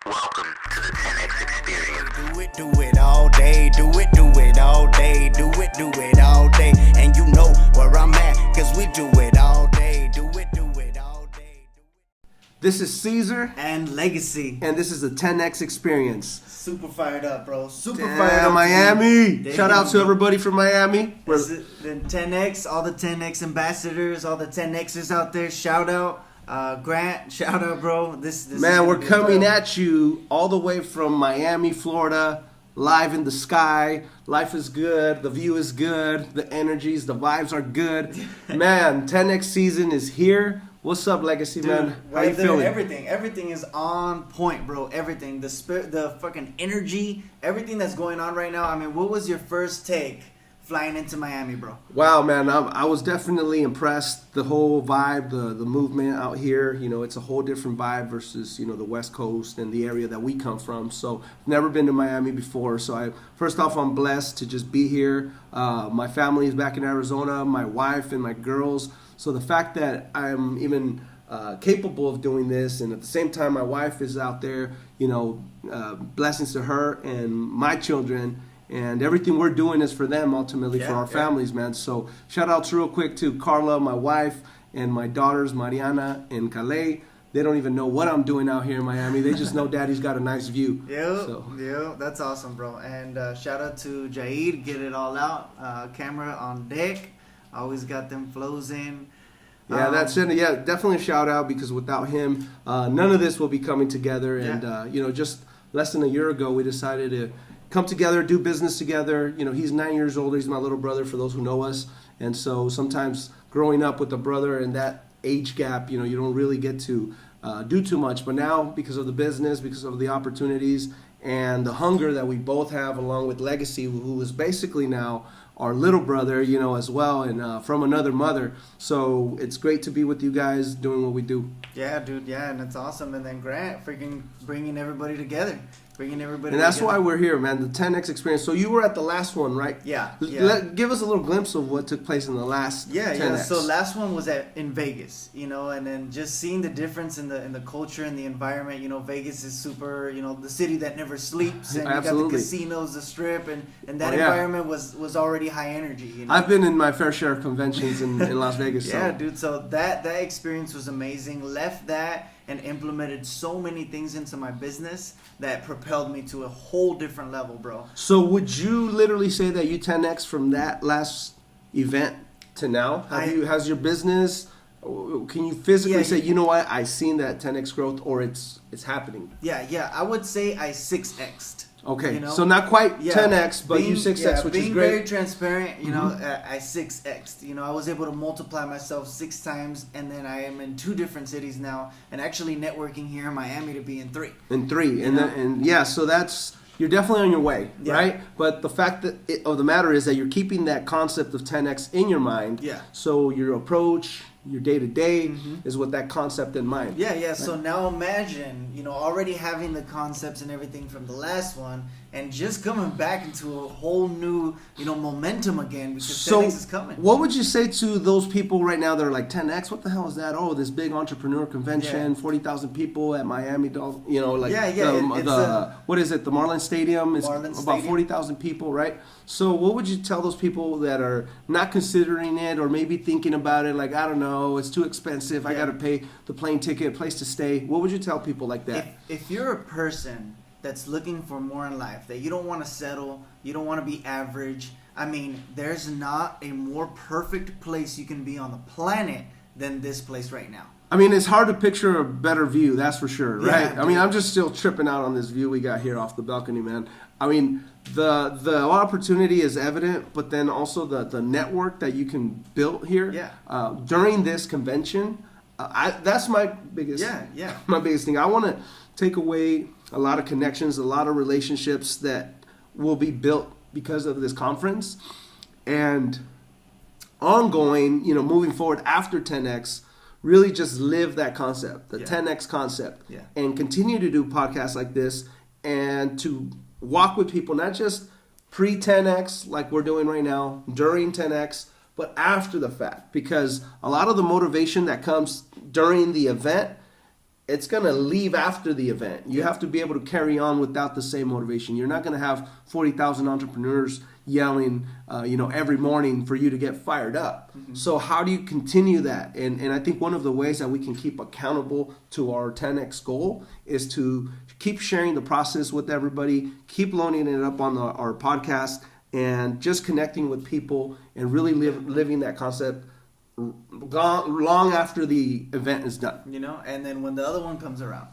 Welcome to the 10X Experience. Do it all day, do it all day, do it all day. And you know where I'm at, cause we do it all day, do it all day. This is Caesar, and Legacy. and this is the 10X Experience. Super fired up, bro. Super Damn, fired up. Miami. Damn. Shout out to everybody from Miami. This is the 10X, all the 10X ambassadors, all the 10Xers out there. Shout out. Grant, shout out, bro. This Man, we're coming at you all the way from Miami, Florida, live in the sky. Life is good. The view is good. The energies, the vibes are good. Man, 10X season is here. What's up, Legacy, Dude, man? How you weather, feeling? everything is on point, bro. Everything, the spirit, the fucking energy, everything that's going on right now. I mean, what was your first take flying into Miami, bro? Wow, man, I was definitely impressed. The whole vibe, the movement out here, you know, it's a whole different vibe versus, you know, the West Coast and the area that we come from. So, never been to Miami before. So, first off, I'm blessed to just be here. My family is back in Arizona, my wife and my girls. So, the fact that I'm even capable of doing this, and at the same time, my wife is out there, you know, blessings to her and my children. And everything we're doing is for them, ultimately, for our families, man. So shout outs real quick to Carla, my wife, and my daughters, Mariana and Calais. They don't even know what I'm doing out here in Miami. They just know Daddy's got a nice view. Yeah, that's awesome, bro. And shout out to Jaid, get it all out. Camera on deck. Always got them flows in. Yeah, that's it. Yeah, definitely a shout out, because without him, none of this will be coming together. And, you know, just less than a year ago, we decided to come together, do business together. You know, he's 9 years older. He's my little brother, for those who know us. And so sometimes growing up with a brother and that age gap, you know, you don't really get to do too much. But now, because of the business, because of the opportunities and the hunger that we both have, along with Legacy, who is basically now our little brother, you know, as well, and from another mother. So it's great to be with you guys doing what we do. Yeah, dude, yeah, and it's awesome. And then Grant freaking bringing everybody together. And that's why we're here, man, the 10X Experience. So you were at the last one, right? Yeah. Give us a little glimpse of what took place in the last 10X. Yeah. So last one was in Vegas, you know, and then just seeing the difference in the culture and the environment. You know, Vegas is super, you know, the city that never sleeps, and you got the casinos, the strip, and that environment was already high energy. You know? I've been in my fair share of conventions in Las Vegas. Yeah, dude. So that experience was amazing. Left that and implemented so many things into my business that propelled me to a whole different level, bro. So would you literally say that you 10X from that last event to now? Has your business, can you physically say, you know what, I seen that 10X growth, or it's happening? Yeah, I would say I 6X'd. Okay, you know? So not quite 10X, but you 6X, which is great. Being very transparent, you know, I 6X'd. You know, I was able to multiply myself 6 times, and then I am in 2 different cities now, and actually networking here in Miami to be in 3. So that's, you're definitely on your way, right? But the fact of the matter is that you're keeping that concept of 10X in your mind. Yeah. So your approach, your day-to-day is with that concept in mind. Yeah. Right? So now imagine, you know, already having the concepts and everything from the last one, and just coming back into a whole new, you know, momentum again, because 10X is coming. What would you say to those people right now that are like, 10X, what the hell is that? Oh, this big entrepreneur convention, 40,000 people at Miami, you know, like what is it? The Marlins Stadium is about 40,000 people, right? So what would you tell those people that are not considering it, or maybe thinking about it, like, I don't know, it's too expensive, I got to pay the plane ticket, place to stay? What would you tell people like that? If you're a person that's looking for more in life, that you don't want to settle, you don't want to be average, I mean, there's not a more perfect place you can be on the planet than this place right now. I mean, it's hard to picture a better view, that's for sure, right? Yeah, I mean, I'm just still tripping out on this view we got here off the balcony, man. I mean, the opportunity is evident, but then also the network that you can build here during this convention, that's my biggest my biggest thing. I want to take away a lot of connections, a lot of relationships that will be built because of this conference, and ongoing, you know, moving forward after 10X, really just live that concept, the 10X concept, and continue to do podcasts like this, and to walk with people, not just pre-10X like we're doing right now, during 10X, but after the fact, because a lot of the motivation that comes during the event it's going to leave after the event. You have to be able to carry on without the same motivation. You're not going to have 40,000 entrepreneurs yelling, every morning for you to get fired up. Mm-hmm. So how do you continue that? And I think one of the ways that we can keep accountable to our 10X goal is to keep sharing the process with everybody, keep loading it up on our podcast, and just connecting with people and really living that concept long after the event is done. And then when the other one comes around.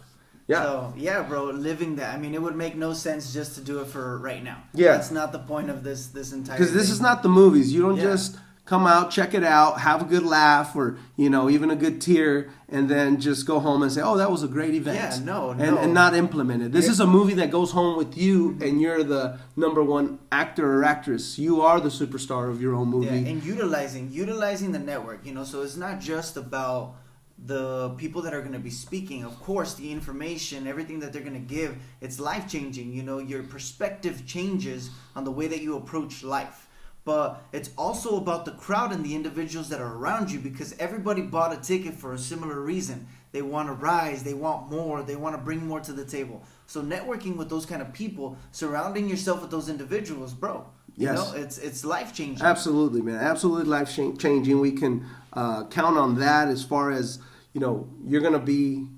Yeah. So, yeah, bro, living that. I mean, it would make no sense just to do it for right now. Yeah. That's not the point of this entire Because this is not the movies. You don't just come out, check it out, have a good laugh, or, even a good tear, and then just go home and say, oh, that was a great event. Yeah, no. And not implement it. This is a movie that goes home with you, and you're the number one actor or actress. You are the superstar of your own movie. Yeah, and utilizing the network, so it's not just about the people that are going to be speaking. Of course, the information, everything that they're going to give, it's life-changing. Your perspective changes on the way that you approach life. But it's also about the crowd and the individuals that are around you, because everybody bought a ticket for a similar reason. They want to rise, they want more, they want to bring more to the table. So networking with those kind of people, surrounding yourself with those individuals, bro. Yes. It's life-changing. Absolutely, man. Absolutely life-changing. We can count on that as far as, you're going to be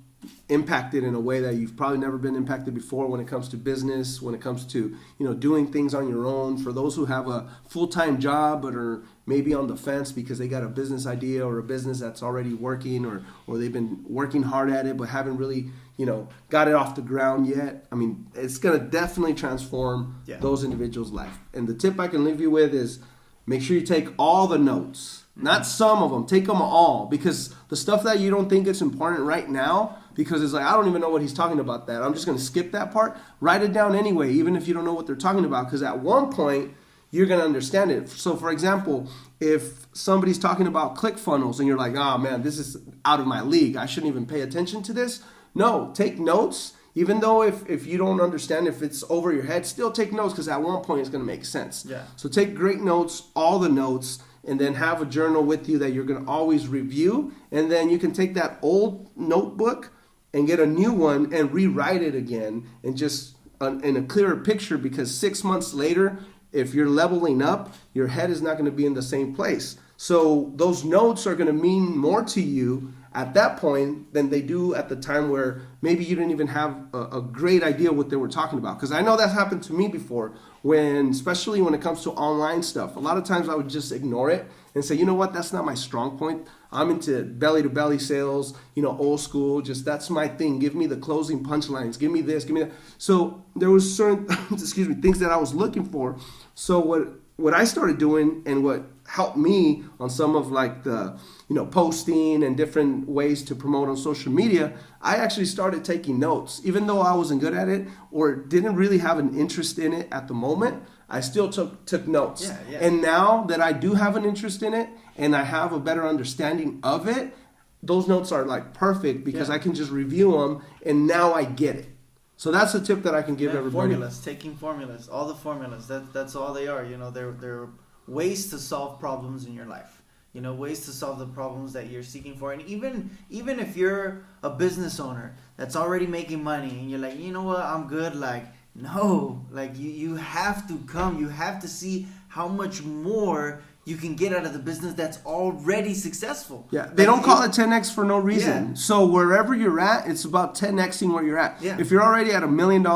impacted in a way that you've probably never been impacted before when it comes to business, when it comes to, doing things on your own. For those who have a full-time job but are maybe on the fence because they got a business idea or a business that's already working, or they've been working hard at it but haven't really, got it off the ground yet. I mean, it's going to definitely transform those individuals' life. And the tip I can leave you with is make sure you take all the notes. Not some of them. Take them all. Because the stuff that you don't think is important right now, because it's like, I don't even know what he's talking about that. I'm just going to skip that part. Write it down anyway, even if you don't know what they're talking about. Because at one point, you're going to understand it. So, for example, if somebody's talking about ClickFunnels and you're like, oh, man, this is out of my league. I shouldn't even pay attention to this. No, take notes. Even though if you don't understand, if it's over your head, still take notes, because at one point it's going to make sense. Yeah. So take great notes, all the notes, and then have a journal with you that you're going to always review. And then you can take that old notebook and get a new one and rewrite it again, and just in a clearer picture, because 6 months later, if you're leveling up, your head is not going to be in the same place. So those notes are going to mean more to you at that point than they do at the time where maybe you didn't even have a great idea what they were talking about. Because I know that's happened to me before, especially when it comes to online stuff. A lot of times I would just ignore it and say, you know what, that's not my strong point. I'm into belly-to-belly sales, old school, just that's my thing. Give me the closing punchlines. Give me this, give me that. So there was certain, things that I was looking for. So what I started doing, and what helped me on some of like the, posting and different ways to promote on social media, I actually started taking notes. Even though I wasn't good at it or didn't really have an interest in it at the moment, I still took notes. Yeah. And now that I do have an interest in it and I have a better understanding of it, those notes are like perfect, because I can just review them and now I get it. So that's a tip that I can give everybody. Taking formulas, all the formulas. That's all they are. They're ways to solve problems in your life. Ways to solve the problems that you're seeking for. And even if you're a business owner that's already making money and you're like, you know what, I'm good. Like, no, like you have to come. You have to see how much more you can get out of the business that's already successful. Yeah, they don't call it 10X for no reason. Yeah. So wherever you're at, it's about 10Xing where you're at. Yeah. If you're already at $1 million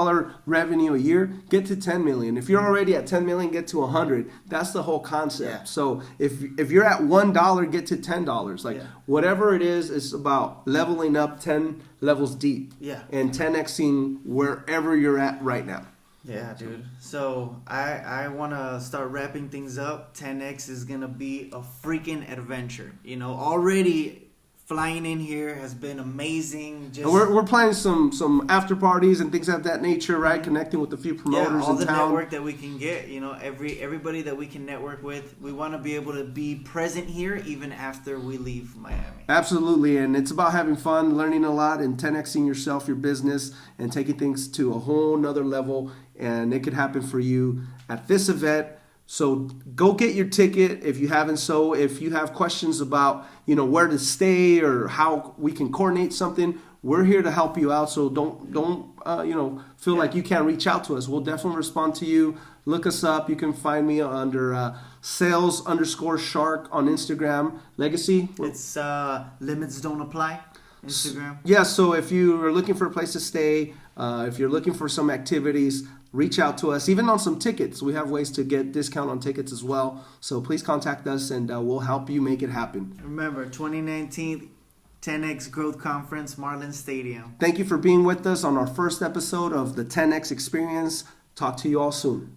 revenue a year, get to 10 million. If you're already at 10 million, get to 100. That's the whole concept. Yeah. So if you're at $1, get to $10. Like whatever it is, it's about leveling up 10 levels deep. Yeah. And 10Xing wherever you're at right now. Yeah, dude. So I want to start wrapping things up. 10X is going to be a freaking adventure. Already flying in here has been amazing. And we're planning some after parties and things of that nature, right? Connecting with a few promoters all in the town. network that we can get. Everybody that we can network with. We want to be able to be present here even after we leave Miami. Absolutely, and it's about having fun, learning a lot, and 10Xing yourself, your business, and taking things to a whole nother level. And it could happen for you at this event. So go get your ticket if you haven't. So if you have questions about, where to stay or how we can coordinate something, we're here to help you out. So don't feel like you can't reach out to us. We'll definitely respond to you. Look us up. You can find me under sales_shark on Instagram. Legacy. It's limits don't apply. Instagram. Yeah. So if you are looking for a place to stay, if you're looking for some activities, reach out to us. Even on some tickets, we have ways to get discount on tickets as well. So please contact us, and we'll help you make it happen. Remember, 2019 10X Growth Conference, Marlin Stadium. Thank you for being with us on our first episode of the 10X Experience. Talk to you all soon.